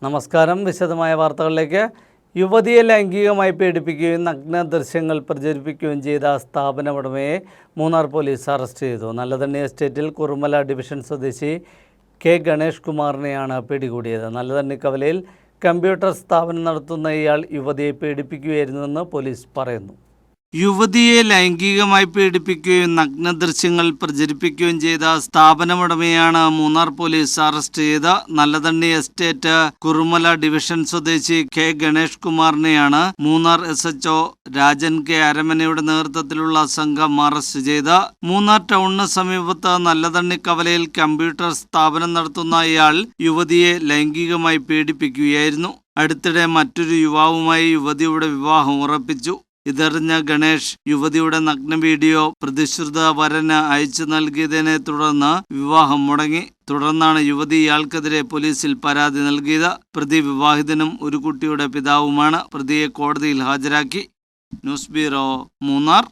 നമസ്കാരം. വിശദമായ വാർത്തകളിലേക്ക്. യുവതിയെ ലൈംഗികമായി പീഡിപ്പിക്കുകയും നഗ്ന ദൃശ്യങ്ങൾ പ്രചരിപ്പിക്കുകയും ചെയ്ത സ്ഥാപന ഉടമയെ മൂന്നാർ പോലീസ് അറസ്റ്റ് ചെയ്തു. നല്ലതണ്ണി എസ്റ്റേറ്റിൽ കുറുമല ഡിവിഷൻ സ്വദേശി കെ ഗണേഷ് കുമാറിനെയാണ് പിടികൂടിയത്. നല്ലതണ്ണി കവലയിൽ കമ്പ്യൂട്ടർ സ്ഥാപനം നടത്തുന്ന ഇയാൾ യുവതിയെ പീഡിപ്പിക്കുകയായിരുന്നുവെന്ന് പോലീസ് പറയുന്നു. യുവതിയെ ലൈംഗികമായി പീഡിപ്പിക്കുകയും നഗ്ന ദൃശ്യങ്ങൾ പ്രചരിപ്പിക്കുകയും ചെയ്ത സ്ഥാപനമുടമയാണ് മൂന്നാർ പോലീസ് അറസ്റ്റ് ചെയ്ത. നല്ലതണ്ണി എസ്റ്റേറ്റ് കുറുമല ഡിവിഷൻ സ്വദേശി കെ ഗണേഷ് കുമാറിനെയാണ് മൂന്നാർ SHO രാജൻ കെ അരമനയുടെ നേതൃത്വത്തിലുള്ള സംഘം അറസ്റ്റ് ചെയ്ത. മൂന്നാർ ടൗണിന് സമീപത്ത് നല്ലതണ്ണി കവലയിൽ കമ്പ്യൂട്ടർ സ്ഥാപനം നടത്തുന്ന ഇയാൾ യുവതിയെ ലൈംഗികമായി പീഡിപ്പിക്കുകയായിരുന്നു. അടുത്തിടെ മറ്റൊരു യുവാവുമായി യുവതിയുടെ വിവാഹം ഉറപ്പിച്ചു. ഇതറിഞ്ഞ ഗണേഷ് യുവതിയുടെ നഗ്ന വീഡിയോ പ്രതിശ്രുത വരന് അയച്ചു നൽകിയതിനെ തുടർന്ന് വിവാഹം മുടങ്ങി. തുടർന്നാണ് യുവതി ഇയാൾക്കെതിരെ പോലീസിൽ പരാതി നൽകിയത്. പ്രതി വിവാഹിതനും ഒരു കുട്ടിയുടെ പിതാവുമാണ്. പ്രതിയെ കോടതിയിൽ ഹാജരാക്കി. News bureau, Munnar.